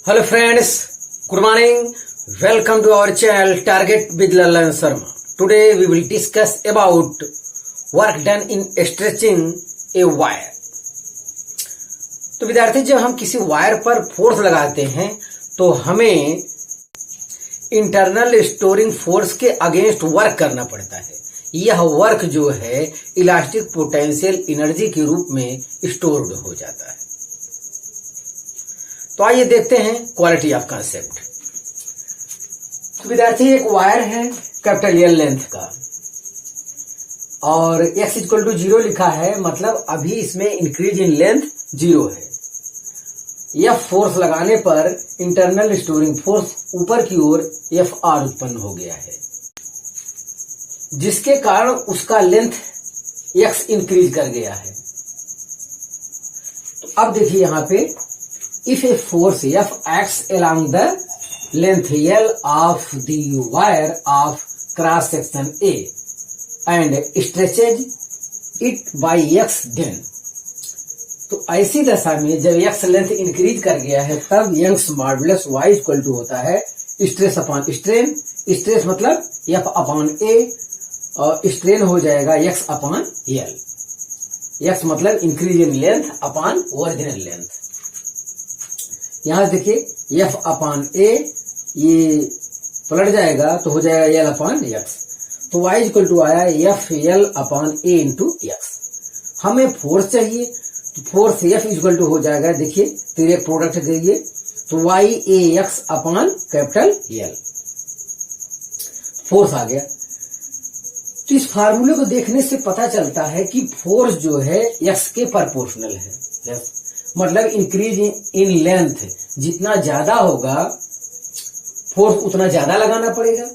Hello friends, good morning. Welcome to our channel Target with Lalan Sharma. Today we will discuss about work done in stretching a wire. तो विद्यार्थी, जब हम किसी wire पर force लगाते हैं तो हमें इंटरनल स्टोरिंग फोर्स के अगेंस्ट वर्क करना पड़ता है। यह वर्क जो है इलास्टिक पोटेंशियल एनर्जी के रूप में स्टोर्ड हो जाता है। तो आइए देखते हैं क्वालिटी ऑफ कॉन्सेप्ट। तो विद्यार्थी, एक वायर है कैपिटल एल लेंथ का और x इक्वल टू 0 लिखा है, मतलब अभी इसमें इंक्रीज इन लेंथ 0 है। यह फोर्स लगाने पर इंटरनल स्टोरिंग फोर्स ऊपर की ओर Fr उत्पन्न हो गया है, जिसके कारण उसका लेंथ x इंक्रीज कर गया है। तो अब देखिए यहां पे, if a force F acts along the length L of the wire of cross section A and stretches it by x, then तो ऐसी दशा में जब x लेंथ इंक्रीज कर गया है तब Young's modulus y equal to होता है स्ट्रेस अपॉन स्ट्रेन। स्ट्रेस मतलब F अपॉन A और स्ट्रेन हो जाएगा x अपॉन L। x मतलब increase in length upon original length. यहां देखिए F अपॉन A ये पलट जाएगा तो हो जाएगा L अपॉन x। तो y इक्वल टू आया F L upon A into x। हमें फोर्स चाहिए तो फोर्स F इक्वल टू हो जाएगा, देखिए फिर एक प्रोडक्ट करिए तो y A x upon capital L। Force आ गया। तो इस फार्मूले को देखने से पता चलता है कि फोर्स जो है x के प्रोपोर्शनल है। मतलब इंक्रीज इन लेंथ जितना ज्यादा होगा फोर्स उतना ज्यादा लगाना पड़ेगा।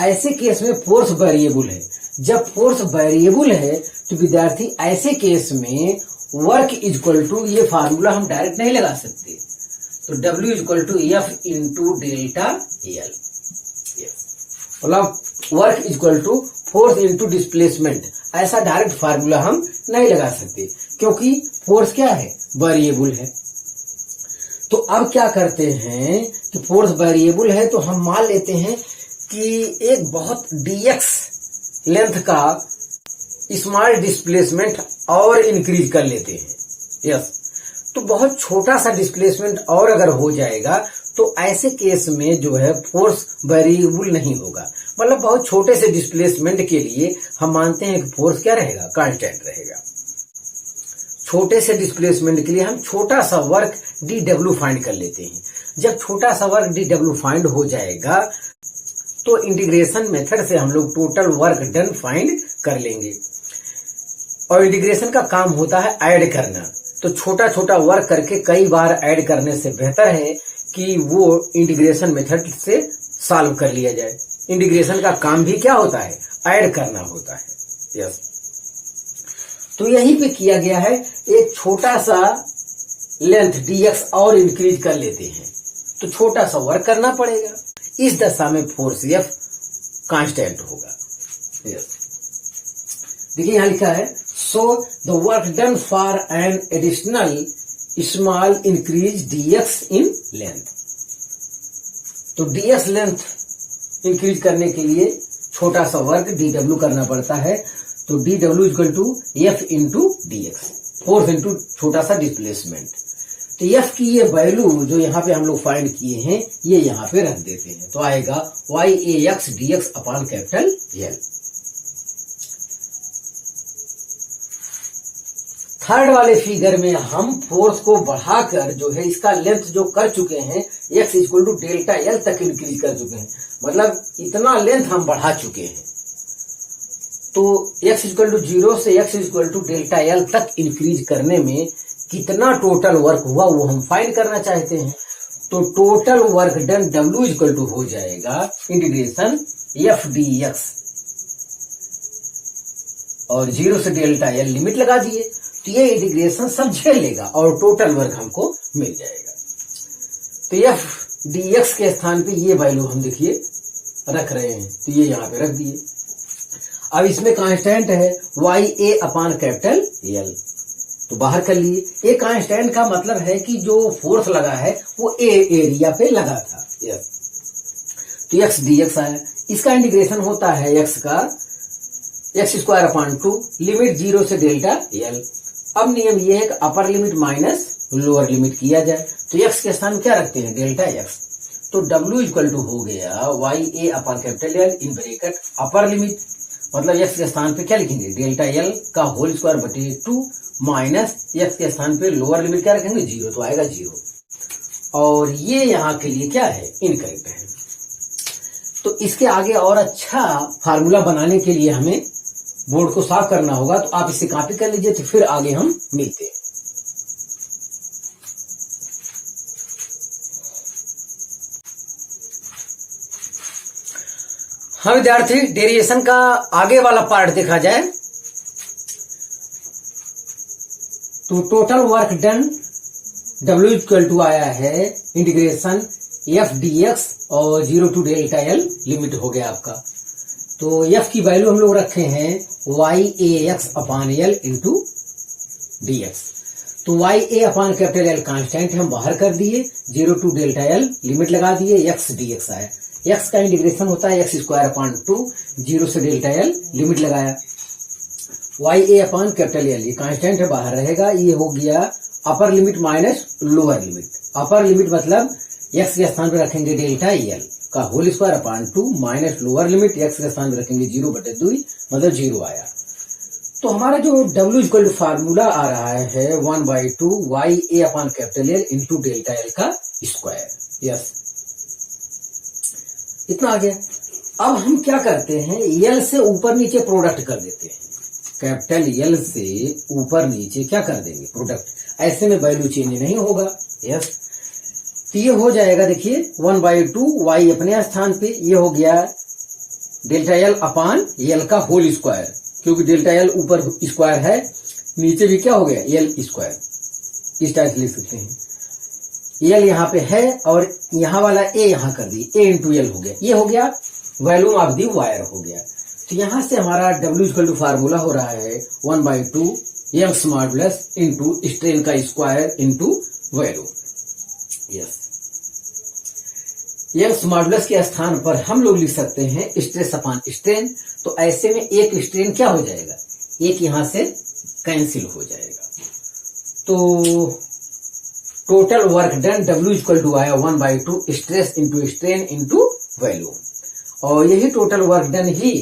ऐसे केस में फोर्स वेरिएबल है। जब फोर्स वेरिएबल है तो विद्यार्थी ऐसे केस में वर्क इक्वल टू, ये फार्मूला हम डायरेक्ट नहीं लगा सकते, तो W equal to F into delta L, मतलब work equal to force into displacement. ऐसा डायरेक्ट फार्मूला हम नहीं लगा सकते क्योंकि फोर्स क्या है, वेरिएबल है। तो अब क्या करते हैं कि फोर्स वेरिएबल है तो हम मान लेते हैं कि एक बहुत dx लेंथ का स्मॉल डिस्प्लेसमेंट और इंक्रीज कर लेते हैं। यस, तो बहुत छोटा सा डिस्प्लेसमेंट और अगर हो जाएगा तो ऐसे केस में जो है फोर्स वेरिएबल नहीं होगा। मतलब बहुत छोटे से डिस्प्लेसमेंट के लिए हम मानते हैं कि फोर्स क्या रहेगा, कांस्टेंट रहेगा। छोटे से डिस्प्लेसमेंट के लिए हम छोटा सा वर्क dw फाइंड कर लेते हैं। जब छोटा सा वर्क dw फाइंड हो जाएगा तो इंटीग्रेशन मेथड से हम लोग टोटल वर्क डन फाइंड कर लेंगे। और इंटीग्रेशन का काम होता है ऐड करना, तो छोटा छोटा वर्क करके कई बार ऐड करने से बेहतर है कि वो इंटीग्रेशन मेथड से सॉल्व कर लिया जाए। इंटीग्रेशन का काम भी क्या होता है, ऐड करना होता है। यस, तो यहीं पे किया गया है, एक छोटा सा लेंथ dx और इंक्रीज कर लेते हैं तो छोटा सा वर्क करना पड़ेगा। इस दशा में फोर्स F कांस्टेंट होगा। देखिए यहां लिखा है, so the work done for an additional small increase dx in length. तो dx लेंथ इंक्रीज करने के लिए छोटा सा वर्क dw करना पड़ता है, तो dw equal to F into dx, force into छोटा सा डिस्प्लेसमेंट। तो F की ये वैल्यू जो यहाँ पे हम लोग फाइंड किए हैं ये यहाँ पे रख देते हैं, तो आएगा y A x dx upon capital L। Third वाले फिगर में हम फोर्स को बढ़ाकर जो है इसका लेंथ जो कर चुके हैं x equal to delta L तक इंक्रीज कर चुके हैं। मतलब इतना लेंथ हम बढ़ा चुके हैं, तो x इक्वल टू 0 से x equal to delta L तक इंक्रीज करने में कितना टोटल वर्क हुआ वो हम फाइंड करना चाहते हैं। तो total work done W equal to हो जाएगा इंटीग्रेशन F dx और 0 से डेल्टा L लिमिट लगा दिए, तो ये इंटीग्रेशन सब झेल लेगा और टोटल वर्क हमको मिल जाएगा। तो F dx के स्थान पे ये वैल्यू हम देखिए रख रहे हैं, तो ये यहाँ पे रख दिए। अब इसमें कांस्टेंट है y A upon capital L, तो बाहर कर लिए। ए कांस्टेंट का मतलब है कि जो फोर्स लगा है वो ए एरिया पे लगा था। यस, तो एक्स डी एक्स आया। इसका इंटीग्रेशन होता है एक्स का एक्स स्क्वायर अपॉन 2 लिमिट 0 से डेल्टा एल। अब नियम ये है कि upper limit minus lower limit किया जाए, तो एक्स के स्थान क्या रखते हैं, डेल्टा एक्स। तो W इक्वल टू हो गया Y A upon capital L in bracket upper limit, मतलब एक्स के स्थान पे क्या लिखेंगे, डेल्टा एल का होल स्क्वायर बटे 2 माइनस एक्स के स्थान पे लोअर लिमिट क्या रखेंगे, 0, तो आएगा 0। और ये यहाँ के लिए क्या है, इनकरेक्ट है। तो इसके आगे और अच्छा फार्मूला बनाने के लिए हमें बोर्ड को साफ करना होगा, तो आप इसे कॉपी कर लीजिए, तो फिर आगे हम मिलते हैं। हाँ विद्यार्थी, डेरिवेशन का आगे वाला पार्ट देखा जाए तो total work done W equal to आया है इंटीग्रेशन एफ डी एक्स और 0 टू डेल्टा एल लिमिट हो गया आपका। तो एफ की वैल्यू हम लोग रखे हैं y A x upon L into d x. तो वाई ए अपॉन कैपिटल एल कांस्टेंट हम बाहर कर दिए, 0 टू डेल्टा एल लिमिट लगा दिए, एक्स डी एक्स आया। एक्स का इंटीग्रेशन होता है एक्स स्क्वायर अपॉन 2 0 से डेल्टा एल लिमिट लगाया। वाई ए अपॉन कैपिटल एल ये कांस्टेंट है, बाहर रहेगा। ये हो गया upper limit minus lower limit. Upper limit मतलब एक्स के स्थान पर रखेंगे डेल्टा एल का whole square upon 2 minus lower limit x के स्थान पर रखेंगे 0/2 मतलब 0 आया। तो हमारा जो W इक्वल टू फार्मूला आ रहा है 1/2 वाई ए upon capital L into delta L का स्क्वायर। यस, इतना आ गया। अब हम क्या करते हैं, एल से ऊपर नीचे प्रोडक्ट कर देते हैं। कैपिटल एल से ऊपर नीचे क्या कर देंगे, प्रोडक्ट। ऐसे में वैल्यू चेंज नहीं होगा। यस, तो ये हो जाएगा, देखिए 1/2 वाई अपने स्थान पे, ये हो गया डेल्टा एल अपॉन एल का होल स्क्वायर, क्योंकि डेल्टा एल ऊपर स्क्वायर है, नीचे भी क्या हो गया, एल स्क्वायर। इस टाइप से लिख सकते हैं। एल यहाँ पे है और यहाँ वाला ए यहाँ कर दी, ए इंटू एल हो गया। ये हो गया वॉल्यूम ऑफ दी वायर हो गया। तो यहाँ से हमारा W इक्वल टू फार्मूला हो रहा है 1/2 यंग्स मॉडुलस इंटू स्ट्रेन का square into volume. Yes, Young's modulus के स्थान पर हम लोग लिख सकते हैं स्ट्रेस अपॉन स्ट्रेन। तो ऐसे में एक स्ट्रेन क्या हो जाएगा, एक यहां से कैंसिल हो जाएगा। तो total work done W equal to आया 1/2 stress into strain into volume. और यही टोटल वर्क डन ही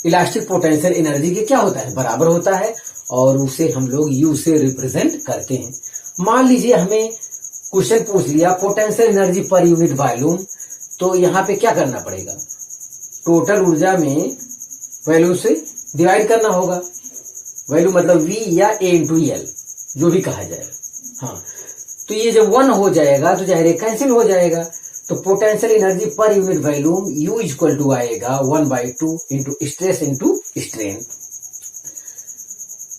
इलास्टिक पोटेंशियल एनर्जी के क्या होता है, बराबर होता है, और उसे हम लोग U से रिप्रेजेंट करते हैं। मान लीजिए हमें क्वेश्चन पूछ लिया potential energy per unit volume, तो यहाँ पे क्या करना पड़ेगा, टोटल ऊर्जा में वैल्यू से डिवाइड करना होगा। वैल्यू मतलब V या A इंटू एल, जो भी कहा जाए। हाँ, तो ये जब 1 हो जाएगा तो जाहिर कैंसिल हो जाएगा। तो potential energy per unit volume U equal to आएगा 1/2 इंटू स्ट्रेस इंटू स्ट्रेन।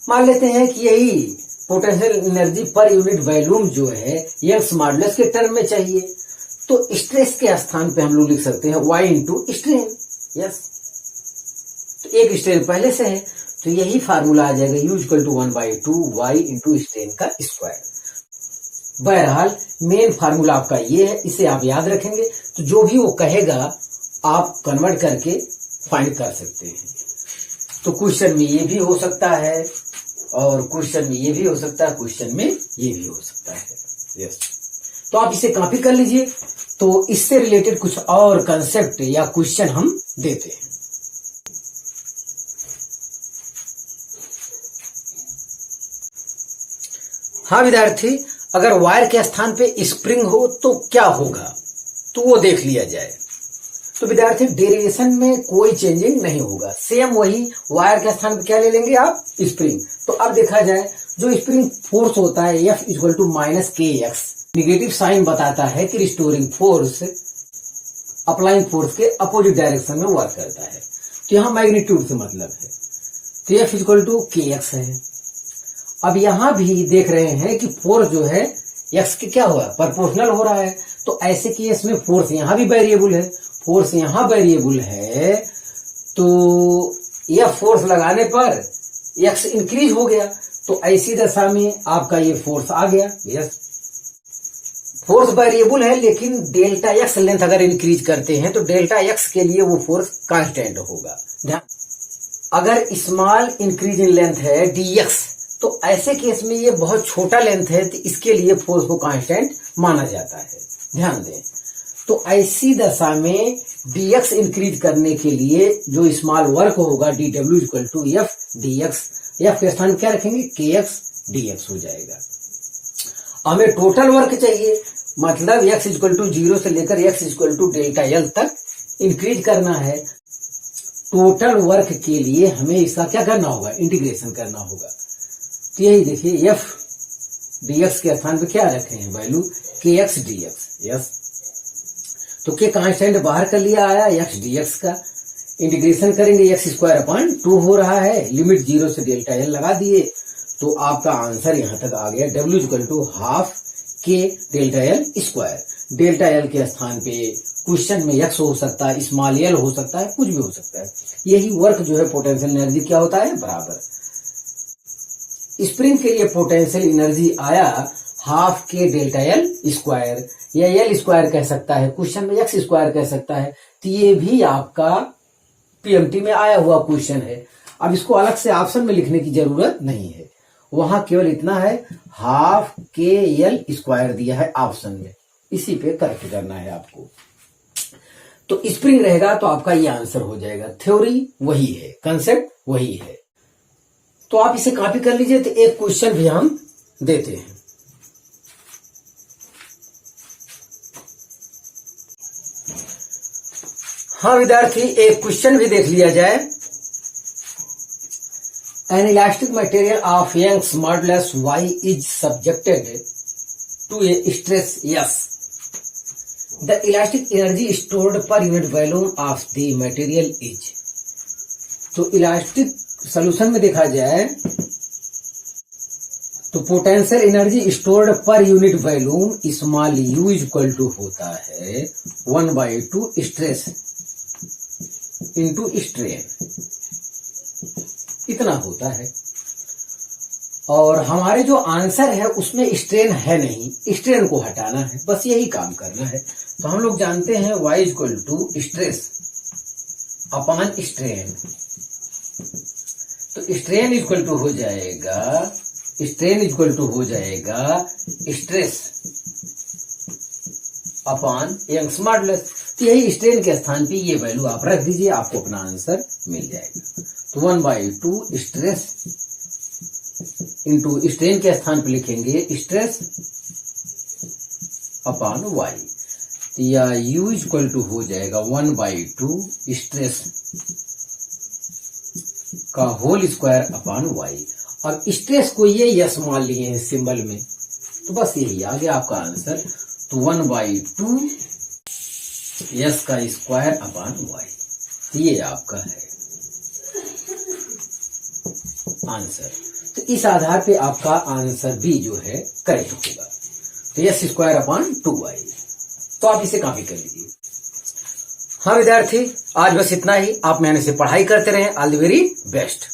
मान लेते हैं कि यही potential energy per unit volume जो है यंग्स मॉडुलस के टर्म में चाहिए, तो स्ट्रेस के स्थान पे हम लोग लिख सकते हैं Y इंटू स्ट्रेन। यस, तो एक स्ट्रेन पहले से है, तो यही फार्मूला आ जाएगा U equal to 1/2 Y into strain का स्क्वायर। बहरहाल मेन फार्मूला आपका ये है, इसे आप याद रखेंगे, तो जो भी वो कहेगा आप कन्वर्ट करके फाइंड कर सकते हैं। तो क्वेश्चन में ये भी हो सकता है, और क्वेश्चन में ये भी हो सकता है, क्वेश्चन में ये भी हो सकता है। यस, तो आप इसे कॉपी कर लीजिए। तो इससे रिलेटेड कुछ और कंसेप्ट या क्वेश्चन हम देते हैं। हाँ विद्यार्थी, अगर वायर के स्थान पे स्प्रिंग हो तो क्या होगा, तो वो देख लिया जाए। तो विद्यार्थी डेरिवेशन में कोई चेंजिंग नहीं होगा, सेम वही वायर के स्थान पे क्या ले लेंगे आप, स्प्रिंग। तो अब देखा जाए जो स्प्रिंग फोर्स होता है F equal to -kx, negative sign बताता है कि रिस्टोरिंग फोर्स अप्लाइंग फोर्स के अपोजिट डायरेक्शन में वर्क करता है। तो यहाँ मैग्नीट्यूड से मतलब है, तो F इक्वल टू kx है। अब यहां भी देख रहे हैं कि फोर्स जो है x के क्या हुआ, प्रोपोर्शनल हो रहा है। तो ऐसे केस में फोर्स यहां भी वेरिएबल है, फोर्स यहां वेरिएबल है, तो यह फोर्स लगाने पर x इंक्रीज हो गया, तो ऐसी दशा में आपका ये फोर्स आ गया। यस, फोर्स वेरिएबल है, लेकिन डेल्टा एक्स लेंथ अगर इंक्रीज करते हैं तो डेल्टा एक्स के लिए वो फोर्स कांस्टेंट होगा। ध्यान, अगर स्मॉल इंक्रीज इन लेंथ है dx, तो ऐसे केस में ये बहुत छोटा लेंथ है, तो इसके लिए फोर्स को कांस्टेंट माना जाता है। ध्यान दें, तो ऐसी दशा में dx इंक्रीज करने के लिए जो स्मॉल वर्क होगा dw equal to F dx, F के स्थान क्या रखेंगे kx dx हो जाएगा। हमें टोटल वर्क चाहिए, मतलब x इक्वल टू 0 से लेकर x equal to delta L तक इंक्रीज करना है। टोटल वर्क के लिए हमें इसका क्या करना होगा, इंटीग्रेशन करना होगा। तो यही देखिए f dx के स्थान पे क्या रखे हैं वैल्यू kx dx। यस, तो k कांस्टेंट बाहर कर लिया आया x dx का, इंटीग्रेशन करेंगे x स्क्वायर अपॉन 2 हो रहा है, लिमिट 0 से डेल्टा एल लगा दिए, तो आपका आंसर यहां तक आ गया w equal to half k delta L square. Delta L के स्थान पे क्वेश्चन में x हो सकता है, स्मॉल एल हो सकता है, कुछ भी हो सकता है। यही वर्क जो है पोटेंशियल एनर्जी क्या होता है, बराबर। स्प्रिंग के लिए पोटेंशियल एनर्जी आया हाफ के डेल्टा एल स्क्वायर, या एल स्क्वायर कह सकता है, क्वेश्चन में एक्स स्क्वायर कह सकता है। तो ये भी आपका पीएमटी में आया हुआ क्वेश्चन है। अब इसको अलग से ऑप्शन में लिखने की जरूरत नहीं है, वहां केवल इतना है हाफ के एल स्क्वायर दिया है ऑप्शन में, इसी पे करेक्ट करना है आपको। तो स्प्रिंग रहेगा तो आपका ये आंसर हो जाएगा। थ्योरी वही है, कंसेप्ट वही है। तो आप इसे कॉपी कर लीजिए। तो एक क्वेश्चन भी हम देते हैं। हाँ विद्यार्थी, एक क्वेश्चन भी देख लिया जाए। An elastic material of Young's modulus Y is subjected to a stress S. The elastic energy stored per unit volume of the material is. तो इलास्टिक सोल्यूशन में देखा जाए तो potential energy stored per unit volume small u equal to होता है 1/2 stress into strain, इतना होता है। और हमारे जो आंसर है उसमें स्ट्रेन है नहीं, स्ट्रेन को हटाना है, बस यही काम करना है। तो हम लोग जानते हैं y equal to stress upon strain. तो स्ट्रेन इक्वल टू हो जाएगा, स्ट्रेन इक्वल टू हो जाएगा स्ट्रेस अपॉन यंग्स मॉडुलस। तो यही स्ट्रेन के स्थान पे ये वैल्यू आप रख दीजिए, आपको अपना आंसर मिल जाएगा। तो 1/2 स्ट्रेस इंटू स्ट्रेन के स्थान पे लिखेंगे स्ट्रेस अपॉन y। तो या u इक्वल टू हो जाएगा 1/2 स्ट्रेस का होल स्क्वायर अपॉन y। अब स्ट्रेस को ये यस मान लिए हैं सिंबल में, तो बस यही आ गया आपका आंसर। तो 1/2 यस का स्क्वायर अपॉन y, ये आपका है आंसर। तो इस आधार पे आपका आंसर भी जो है करेक्ट होगा। तो यस स्क्वायर अपॉन 2y। तो आप इसे कॉपी कर लीजिए। हाँ विद्यार्थी, आज बस इतना ही। आप मेहनत से पढ़ाई करते रहें। All the very best.